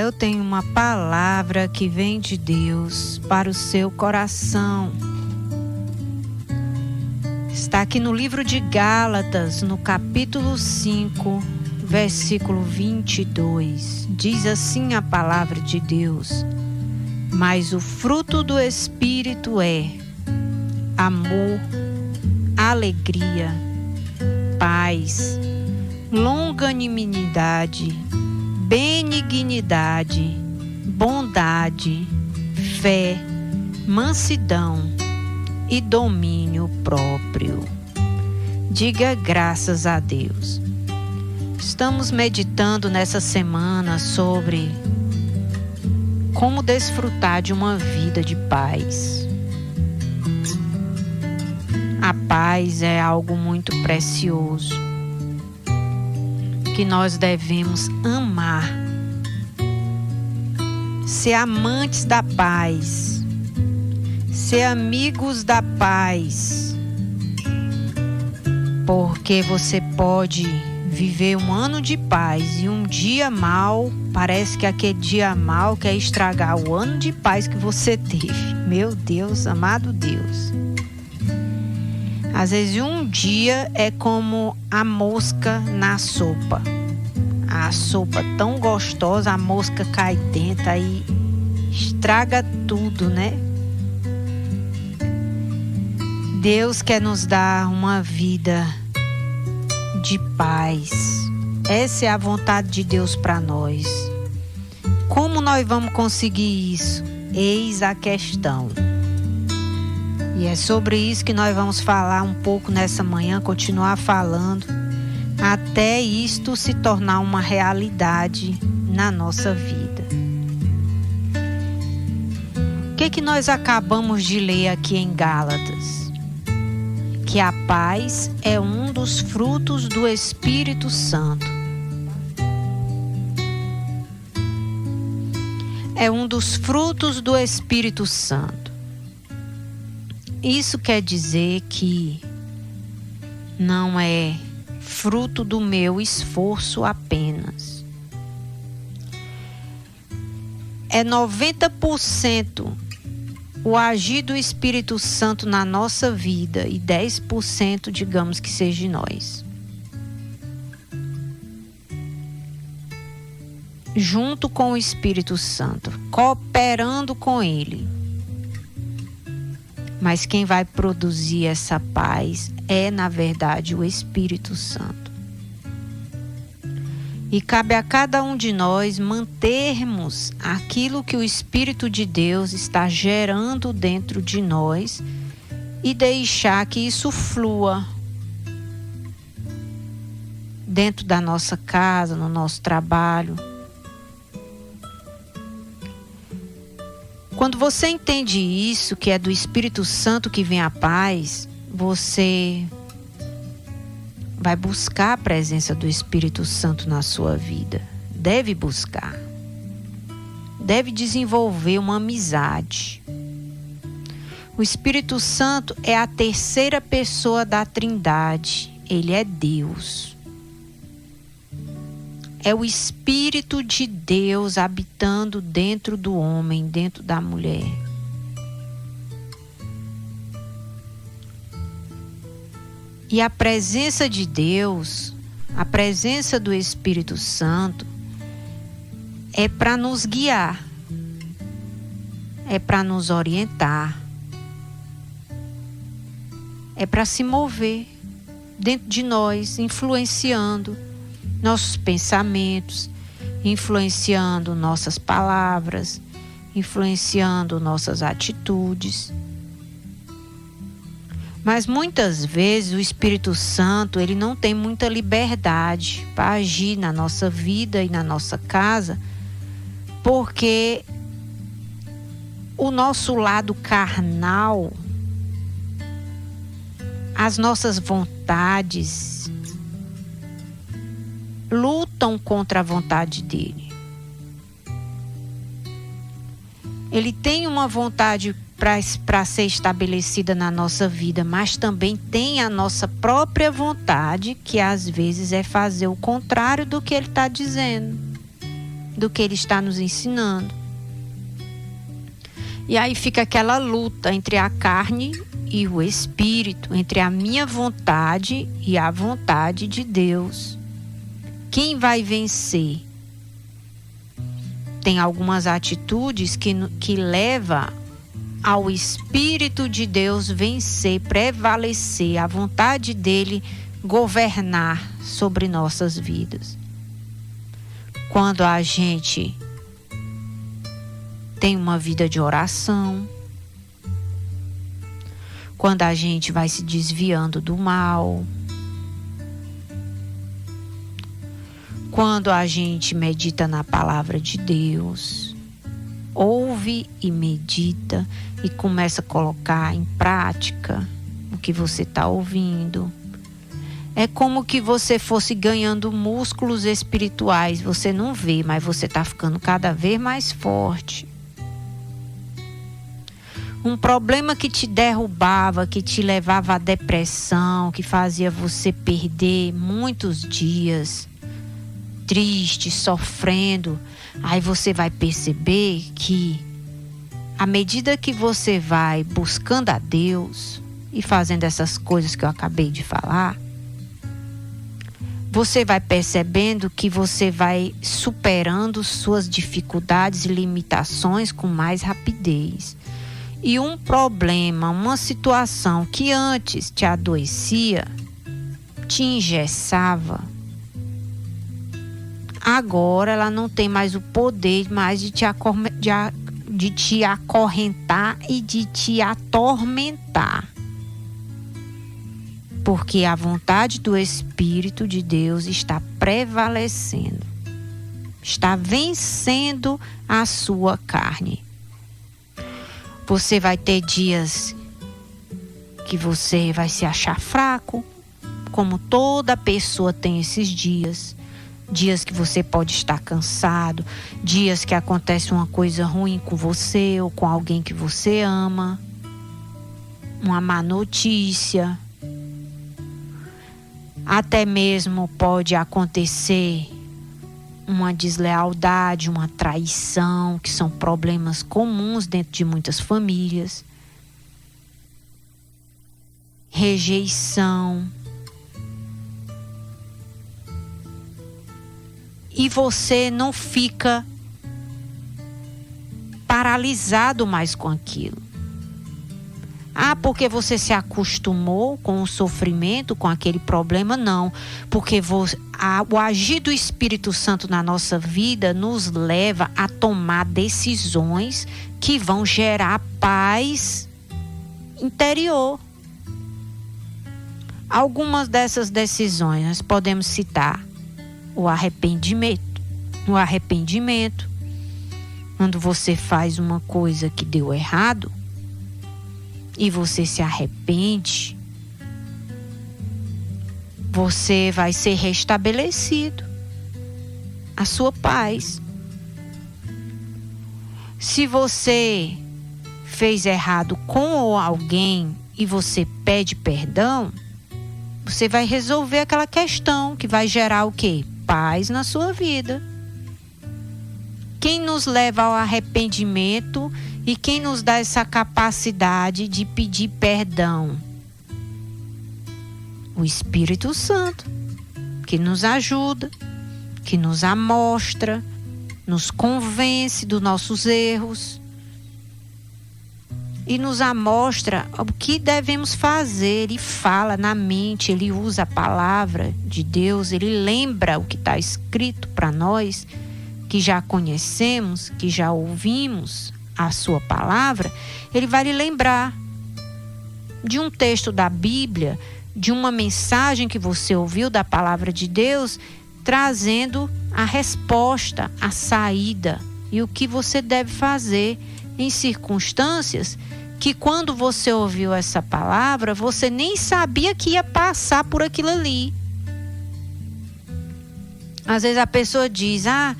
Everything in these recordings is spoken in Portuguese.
eu tenho uma palavra que vem de Deus para o seu coração. Está aqui no livro de Gálatas, no capítulo 5, versículo 22. Diz assim a palavra de Deus: mas o fruto do Espírito é amor, alegria, paz, longanimidade, benignidade, bondade, fé, mansidão e domínio próprio. Diga graças a Deus. Estamos meditando nessa semana sobre como desfrutar de uma vida de paz. A paz é algo muito precioso que nós devemos amar, ser amantes da paz, ser amigos da paz, porque você pode viver um ano de paz e um dia mal, parece que aquele dia mal quer estragar o ano de paz que você teve. Meu Deus, amado Deus. Às vezes um dia é como a mosca na sopa. A sopa tão gostosa, a mosca cai dentro e estraga tudo, né? Deus quer nos dar uma vida de paz. Essa é a vontade de Deus para nós. Como nós vamos conseguir isso? Eis a questão. E é sobre isso que nós vamos falar um pouco nessa manhã, continuar falando, até isto se tornar uma realidade na nossa vida. O que nós acabamos de ler aqui em Gálatas? Que a paz é um dos frutos do Espírito Santo. É um dos frutos do Espírito Santo. Isso quer dizer que não é fruto do meu esforço apenas. É 90% o agir do Espírito Santo na nossa vida e 10%, digamos que seja de nós. Junto com o Espírito Santo, cooperando com Ele. Mas quem vai produzir essa paz é, na verdade, o Espírito Santo. E cabe a cada um de nós mantermos aquilo que o Espírito de Deus está gerando dentro de nós e deixar que isso flua dentro da nossa casa, no nosso trabalho. Quando você entende isso, que é do Espírito Santo que vem a paz, você vai buscar a presença do Espírito Santo na sua vida. Deve buscar. Deve desenvolver uma amizade. O Espírito Santo é a terceira pessoa da Trindade. Ele é Deus. É o Espírito de Deus habitando dentro do homem, dentro da mulher. E a presença de Deus, a presença do Espírito Santo, é para nos guiar, é para nos orientar, é para se mover dentro de nós, influenciando nossos pensamentos, influenciando nossas palavras, influenciando nossas atitudes. Mas muitas vezes o Espírito Santo, ele não tem muita liberdade para agir na nossa vida e na nossa casa, porque o nosso lado carnal, as nossas vontades, lutam contra a vontade dele. Ele tem uma vontade para ser estabelecida na nossa vida, mas também tem a nossa própria vontade, que às vezes é fazer o contrário do que ele está dizendo. do que Ele está nos ensinando. E aí fica aquela luta entre a carne e o espírito, entre a minha vontade e a vontade de Deus. Quem vai vencer? Tem algumas atitudes que levam ao Espírito de Deus vencer, prevalecer, a vontade dele governar sobre nossas vidas. Quando a gente tem uma vida de oração, quando a gente vai se desviando do mal, quando a gente medita na palavra de Deus, ouve e medita e começa a colocar em prática o que você está ouvindo. É como que você fosse ganhando músculos espirituais. Você não vê, mas você está ficando cada vez mais forte. Um problema que te derrubava, que te levava à depressão, que fazia você perder muitos dias triste, sofrendo, aí você vai perceber que à medida que você vai buscando a Deus e fazendo essas coisas que eu acabei de falar, você vai percebendo que você vai superando suas dificuldades e limitações com mais rapidez. E um problema, uma situação que antes te adoecia, te engessava, agora ela não tem mais o poder mais de te acorrentar e de te atormentar. Porque a vontade do Espírito de Deus está prevalecendo, está vencendo a sua carne. Você vai ter dias que você vai se achar fraco, como toda pessoa tem esses dias. Dias que você pode estar cansado, dias que acontece uma coisa ruim com você ou com alguém que você ama, uma má notícia. Até mesmo pode acontecer uma deslealdade, uma traição, que são problemas comuns dentro de muitas famílias. Rejeição. E você não fica paralisado mais com aquilo. Porque você se acostumou com o sofrimento, com aquele problema? Não, porque o agir do Espírito Santo na nossa vida nos leva a tomar decisões que vão gerar paz interior. Algumas dessas decisões nós podemos citar o arrependimento. O arrependimento, quando você faz uma coisa que deu errado e você se arrepende, você vai ser restabelecido a sua paz. Se você fez errado com alguém e você pede perdão, você vai resolver aquela questão que vai gerar o quê? Paz na sua vida. Quem nos leva ao arrependimento e quem nos dá essa capacidade de pedir perdão? O Espírito Santo, que nos ajuda, que nos amostra, nos convence dos nossos erros e nos amostra o que devemos fazer. Ele fala na mente, ele usa a palavra de Deus, ele lembra o que está escrito para nós, que já conhecemos, que já ouvimos a sua palavra. Ele vai lhe lembrar de um texto da Bíblia, de uma mensagem que você ouviu da palavra de Deus, trazendo a resposta, a saída e o que você deve fazer em circunstâncias que, quando você ouviu essa palavra, você nem sabia que ia passar por aquilo ali. Às vezes a pessoa diz: a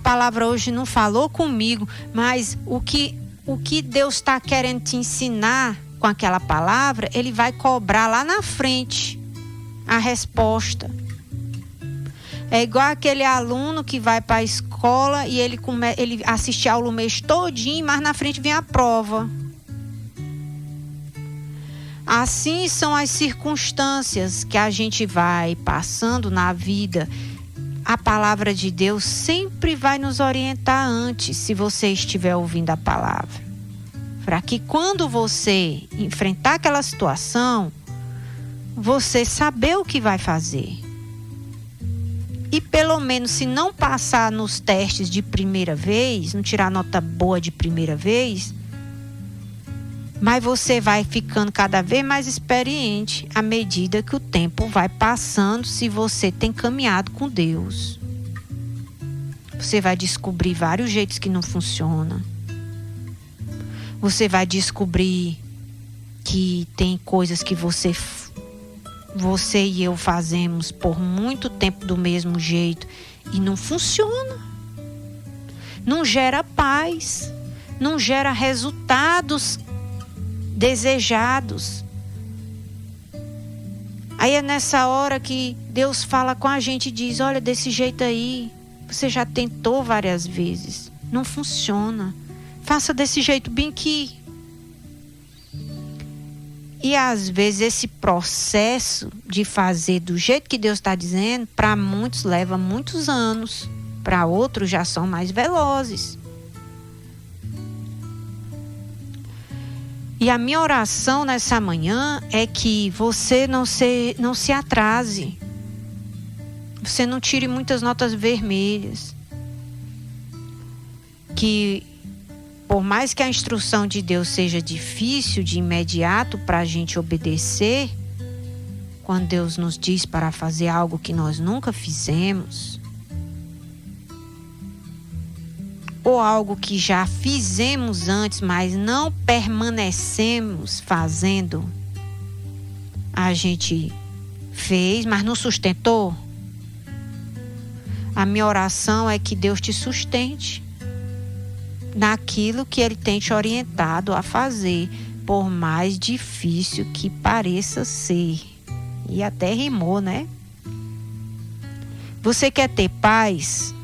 palavra hoje não falou comigo, mas o que Deus está querendo te ensinar com aquela palavra, Ele vai cobrar lá na frente a resposta. É igual aquele aluno que vai para a escola e ele assiste a aula o mês todinho, mas na frente vem a prova. Assim são as circunstâncias que a gente vai passando na vida. A palavra de Deus sempre vai nos orientar antes, se você estiver ouvindo a palavra. Para que quando você enfrentar aquela situação, você saber o que vai fazer. E pelo menos, se não passar nos testes de primeira vez, não tirar nota boa de primeira vez, mas você vai ficando cada vez mais experiente à medida que o tempo vai passando, se você tem caminhado com Deus. Você vai descobrir vários jeitos que não funcionam. Você vai descobrir que tem coisas que você e eu fazemos por muito tempo do mesmo jeito e não funciona. Não gera paz, não gera resultados desejados. Aí é nessa hora que Deus fala com a gente e diz: olha, desse jeito aí, você já tentou várias vezes, não funciona. Faça desse jeito bem aqui. E às vezes esse processo de fazer do jeito que Deus está dizendo, para muitos leva muitos anos, para outros já são mais velozes. E a minha oração nessa manhã é que você não se atrase, você não tire muitas notas vermelhas, que por mais que a instrução de Deus seja difícil de imediato para a gente obedecer, quando Deus nos diz para fazer algo que nós nunca fizemos, ou algo que já fizemos antes, mas não permanecemos fazendo, a gente fez, mas não sustentou. A minha oração é que Deus te sustente naquilo que Ele tem te orientado a fazer, por mais difícil que pareça ser. E até rimou, né? Você quer ter paz?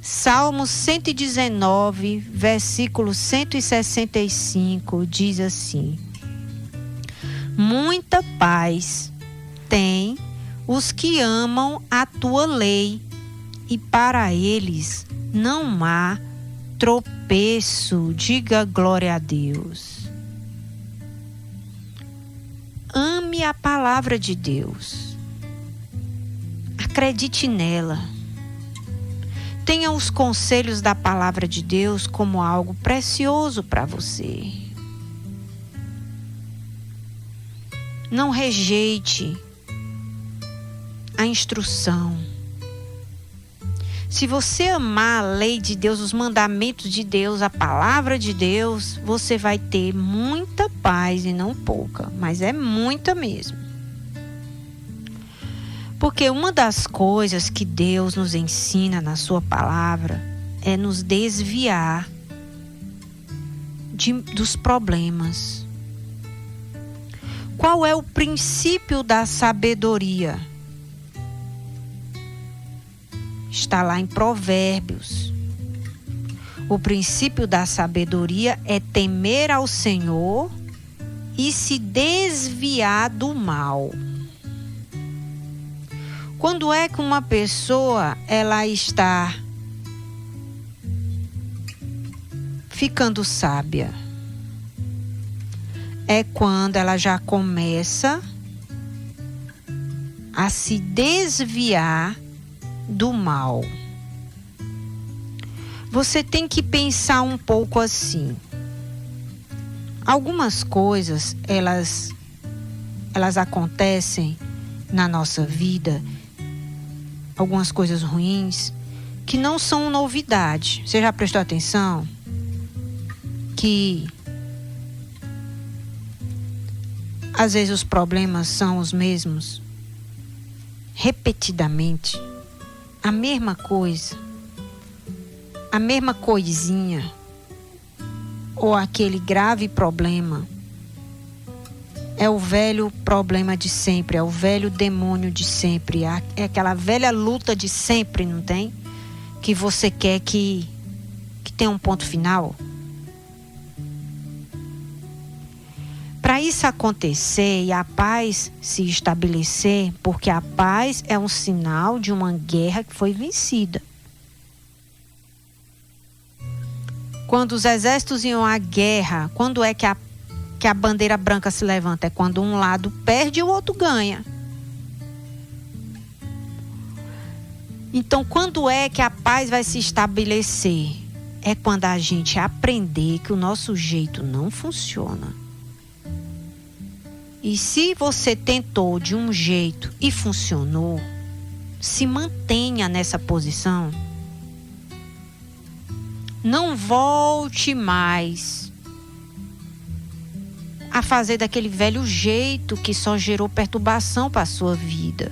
Salmo 119, versículo 165, diz assim: muita paz tem os que amam a tua lei, e para eles não há tropeço. Diga glória a Deus. Ame a palavra de Deus. Acredite nela. Tenha os conselhos da palavra de Deus como algo precioso para você. Não rejeite a instrução. Se você amar a lei de Deus, os mandamentos de Deus, a palavra de Deus, você vai ter muita paz e não pouca, mas é muita mesmo. Porque uma das coisas que Deus nos ensina na sua palavra é nos desviar dos problemas. Qual é o princípio da sabedoria? Está lá em Provérbios. O princípio da sabedoria é temer ao Senhor e se desviar do mal. Quando é que uma pessoa ela está ficando sábia? É quando ela já começa a se desviar do mal. Você tem que pensar um pouco assim. Algumas coisas, elas acontecem na nossa vida, algumas coisas ruins, que não são novidade. Você já prestou atenção? Que às vezes os problemas são os mesmos, repetidamente. A mesma coisa, a mesma coisinha, ou aquele grave problema É o velho problema de sempre, é o velho demônio de sempre, é aquela velha luta de sempre, não tem? Que você quer que tenha um ponto final. Para isso acontecer e a paz se estabelecer, porque a paz é um sinal de uma guerra que foi vencida. Quando os exércitos iam à guerra, quando é que a bandeira branca se levanta? É quando um lado perde e o outro ganha. Então, quando é que a paz vai se estabelecer? É quando a gente aprender que o nosso jeito não funciona. E se você tentou de um jeito e funcionou, se mantenha nessa posição. Não volte mais a fazer daquele velho jeito que só gerou perturbação para a sua vida.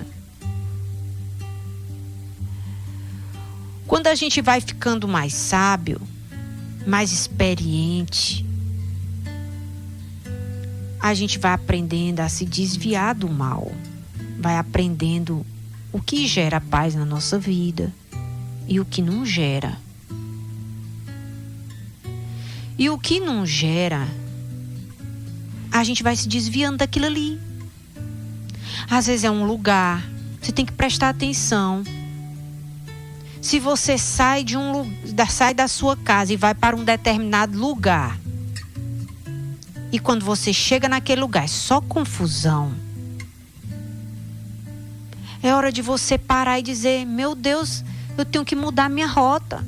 Quando a gente vai ficando mais sábio, mais experiente, a gente vai aprendendo a se desviar do mal, vai aprendendo o que gera paz na nossa vida e o que não gera. E o que não gera, a gente vai se desviando daquilo ali. Às vezes é um lugar, você tem que prestar atenção. Se você sai da sua casa e vai para um determinado lugar, e quando você chega naquele lugar é só confusão, é hora de você parar e dizer: meu Deus, eu tenho que mudar minha rota.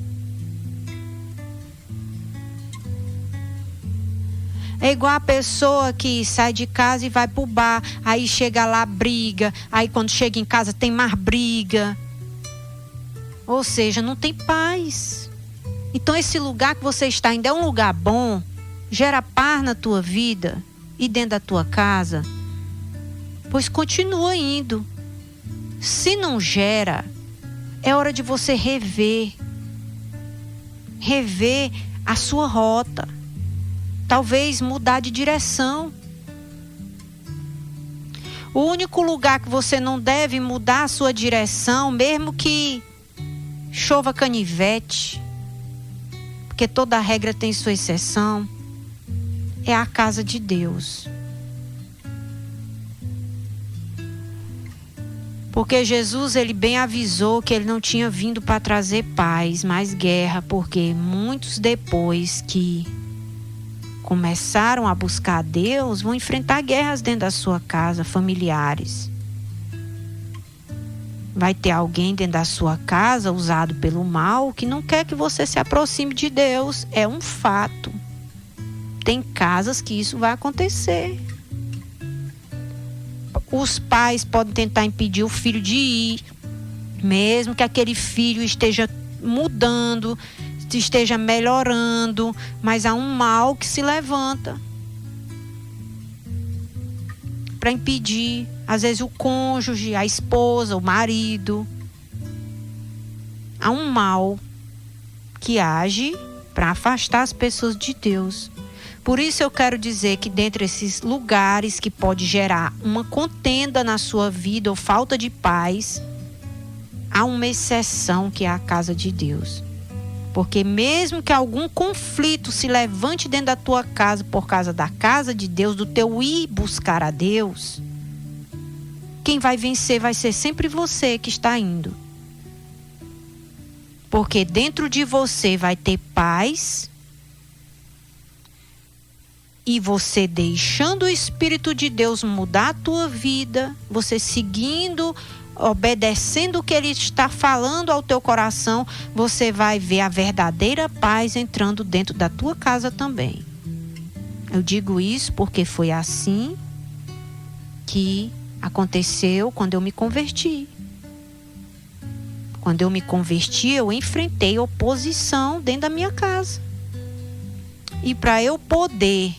É igual a pessoa que sai de casa e vai pro bar, aí chega lá, briga, aí quando chega em casa tem mais briga. Ou seja, não tem paz. Então esse lugar que você está ainda é um lugar bom, gera paz na tua vida e dentro da tua casa, pois continua indo. Se não gera, é hora de você rever a sua rota. Talvez mudar de direção. O único lugar que você não deve mudar a sua direção, mesmo que chova canivete, porque toda regra tem sua exceção, é a casa de Deus. Porque Jesus, ele bem avisou que ele não tinha vindo para trazer paz, mas guerra, porque muitos depois que começaram a buscar a Deus, vão enfrentar guerras dentro da sua casa, familiares. Vai ter alguém dentro da sua casa, usado pelo mal, que não quer que você se aproxime de Deus. É um fato. Tem casas que isso vai acontecer. Os pais podem tentar impedir o filho de ir, mesmo que aquele filho esteja mudando, esteja melhorando, mas há um mal que se levanta para impedir, às vezes o cônjuge, a esposa, o marido. Há um mal que age para afastar as pessoas de Deus. Por isso eu quero dizer que dentre esses lugares que pode gerar uma contenda na sua vida ou falta de paz, há uma exceção que é a casa de Deus. Porque mesmo que algum conflito se levante dentro da tua casa por causa da casa de Deus, do teu ir buscar a Deus, quem vai vencer vai ser sempre você que está indo. Porque dentro de você vai ter paz, e você deixando o Espírito de Deus mudar a tua vida, você seguindo, obedecendo o que Ele está falando ao teu coração, você vai ver a verdadeira paz entrando dentro da tua casa também. Eu digo isso porque foi assim que aconteceu quando eu me converti. Quando eu me converti, eu enfrentei oposição dentro da minha casa. E para eu poder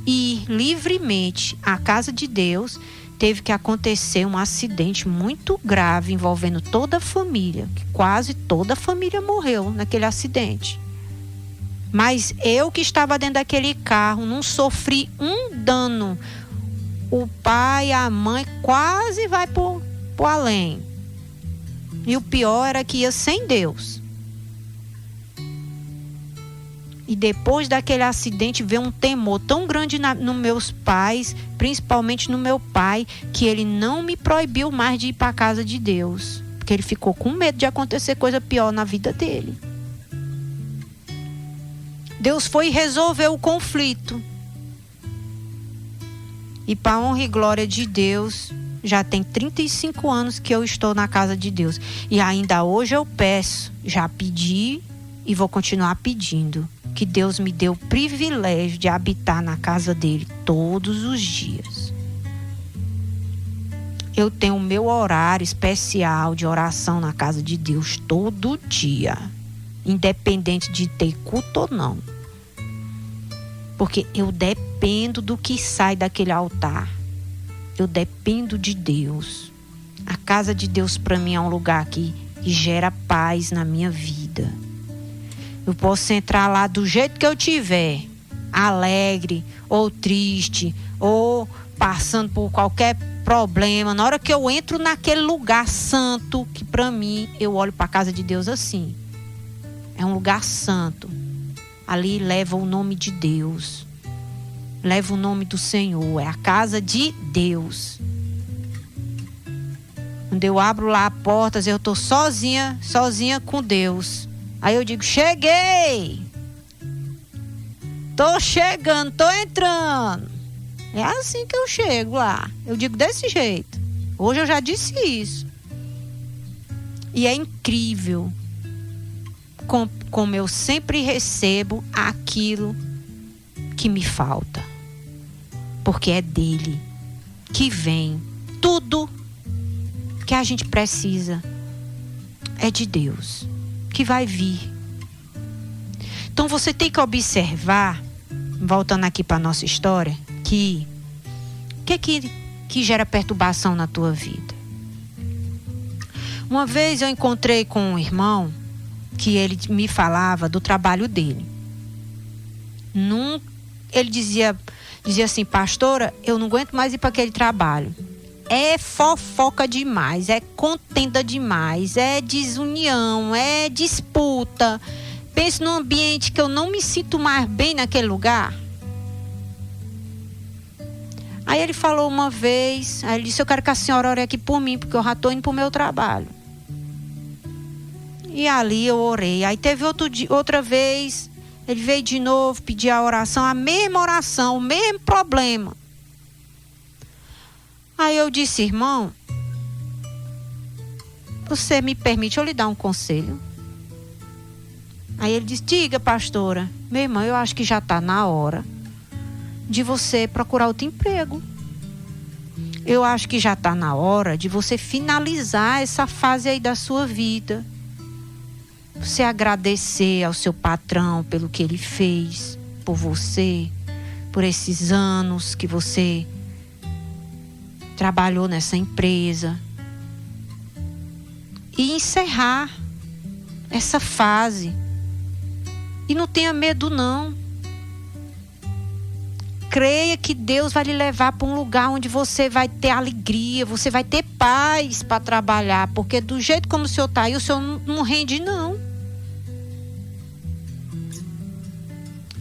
ir livremente à casa de Deus, teve que acontecer um acidente muito grave envolvendo toda a família, que quase toda a família morreu naquele acidente. Mas eu que estava dentro daquele carro não sofri um dano. o pai, a mãe quase vai pro além. E o pior era que ia sem Deus. E depois daquele acidente veio um temor tão grande nos meus pais, principalmente no meu pai, que ele não me proibiu mais de ir para a casa de Deus. Porque ele ficou com medo de acontecer coisa pior na vida dele. Deus foi e resolveu o conflito. E para a honra e glória de Deus, já tem 35 anos que eu estou na casa de Deus. E ainda hoje eu peço, já pedi e vou continuar pedindo, que Deus me dê o privilégio de habitar na casa dele todos os dias. Eu tenho o meu horário especial de oração na casa de Deus todo dia, independente de ter culto ou não. Porque eu dependo do que sai daquele altar. Eu dependo de Deus. A casa de Deus para mim é um lugar que gera paz na minha vida. Eu posso entrar lá do jeito que eu tiver, alegre ou triste, ou passando por qualquer problema. Na hora que eu entro naquele lugar santo, que para mim, eu olho para a casa de Deus assim. É um lugar santo. Ali leva o nome de Deus. Leva o nome do Senhor. É a casa de Deus. Quando eu abro lá a porta, eu estou sozinha com Deus. Aí eu digo, cheguei! Tô chegando, tô entrando. É assim que eu chego lá. Eu digo desse jeito. Hoje eu já disse isso. E é incrível como eu sempre recebo aquilo que me falta. Porque é dele que vem tudo que a gente precisa. É de Deus que vai vir. Então você tem que observar, voltando aqui para a nossa história, que gera perturbação na tua vida. Uma vez eu encontrei com um irmão que ele me falava do trabalho dele. Ele dizia assim, pastora, eu não aguento mais ir para aquele trabalho. É fofoca demais, é contenda demais, é desunião, é disputa. Penso num ambiente que eu não me sinto mais bem naquele lugar. Aí ele falou uma vez, aí ele disse, eu quero que a senhora ore aqui por mim, porque eu já estou indo para o meu trabalho. E ali eu orei. Aí teve outra vez, ele veio de novo pedir a oração, a mesma oração, o mesmo problema. Aí eu disse, irmão, você me permite eu lhe dar um conselho? Aí ele disse, diga, pastora. Meu irmão, eu acho que já está na hora de você procurar outro emprego. Eu acho que já está na hora de você finalizar essa fase aí da sua vida. Você agradecer ao seu patrão pelo que ele fez por você, por esses anos que você trabalhou nessa empresa. E encerrar essa fase. E não tenha medo não. Creia que Deus vai lhe levar para um lugar onde você vai ter alegria, você vai ter paz para trabalhar. Porque do jeito como o senhor está aí, o senhor não rende não.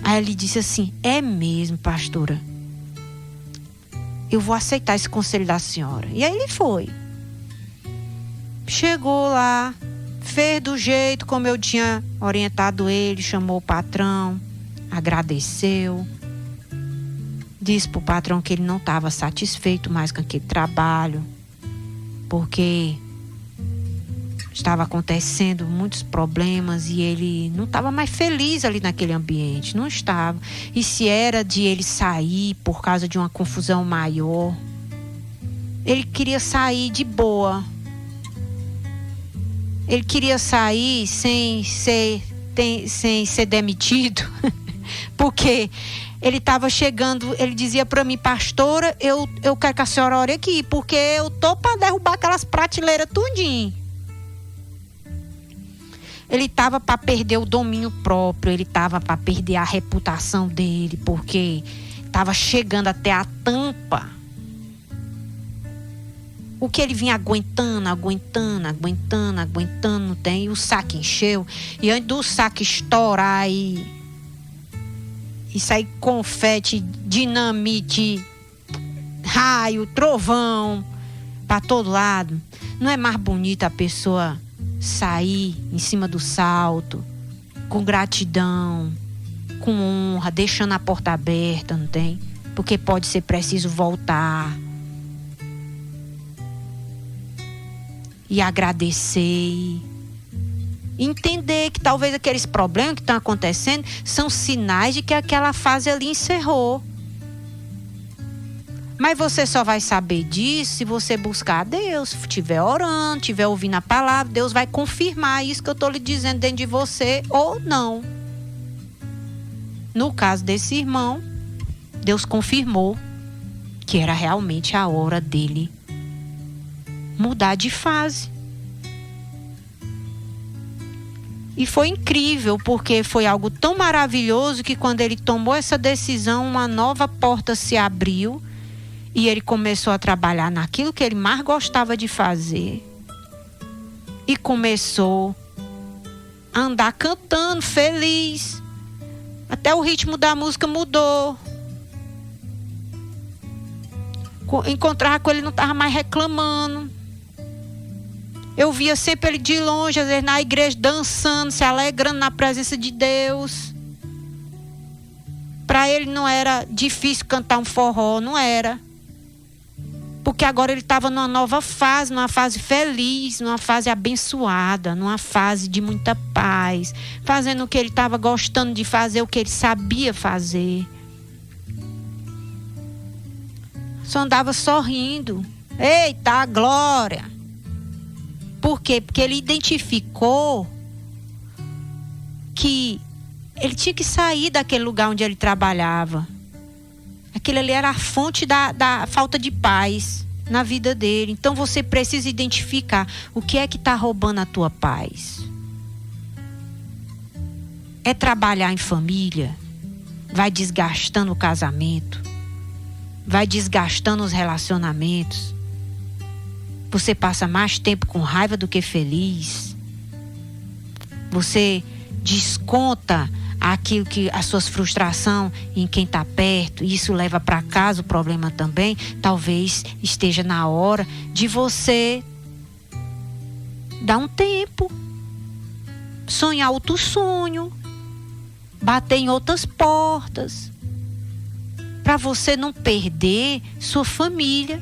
Aí ele disse assim, é mesmo, pastora. Eu vou aceitar esse conselho da senhora. E aí ele foi. Chegou lá, fez do jeito como eu tinha orientado ele, chamou o patrão, agradeceu. Disse pro patrão que ele não estava satisfeito mais com aquele trabalho, porque estava acontecendo muitos problemas e ele não estava mais feliz ali naquele ambiente, não estava. E se era de ele sair por causa de uma confusão maior, ele queria sair de boa. Ele queria sair sem ser demitido, porque ele estava chegando, ele dizia para mim, pastora, eu quero que a senhora ore aqui, porque eu tô para derrubar aquelas prateleiras tudinho. Ele estava para perder o domínio próprio, ele estava para perder a reputação dele, porque estava chegando até a tampa O que ele vinha aguentando, não tem? E o saco encheu. E antes do saco estourar e sair confete, dinamite, raio, trovão para todo lado. Não é mais bonito a pessoa sair em cima do salto, com gratidão, com honra, deixando a porta aberta, não tem? Porque pode ser preciso voltar e agradecer, entender que talvez aqueles problemas que estão acontecendo são sinais de que aquela fase ali encerrou. Mas você só vai saber disso se você buscar a Deus, estiver orando, estiver ouvindo a palavra. Deus vai confirmar isso que eu estou lhe dizendo dentro de você ou não. No caso desse irmão, Deus confirmou que era realmente a hora dele mudar de fase. E foi incrível, porque foi algo tão maravilhoso que quando ele tomou essa decisão, uma nova porta se abriu e ele começou a trabalhar naquilo que ele mais gostava de fazer. E começou a andar cantando, feliz. Até o ritmo da música mudou. Encontrava com ele, não estava mais reclamando. Eu via sempre ele de longe, às vezes na igreja, dançando, se alegrando na presença de Deus. Para ele não era difícil cantar um forró, não era. Porque agora ele estava numa nova fase, numa fase feliz, numa fase abençoada, numa fase de muita paz, fazendo o que ele estava gostando de fazer, o que ele sabia fazer. Só andava sorrindo. Eita, glória! Por quê? Porque ele identificou que ele tinha que sair daquele lugar onde ele trabalhava. Aquilo ali era a fonte da falta de paz na vida dele. Então você precisa identificar o que é que está roubando a tua paz. É trabalhar em família, vai desgastando o casamento, vai desgastando os relacionamentos. Você passa mais tempo com raiva do que feliz. Você desconta aquilo que as suas frustrações em quem está perto, e isso leva para casa o problema também. Talvez esteja na hora de você dar um tempo, sonhar outro sonho, bater em outras portas, para você não perder sua família.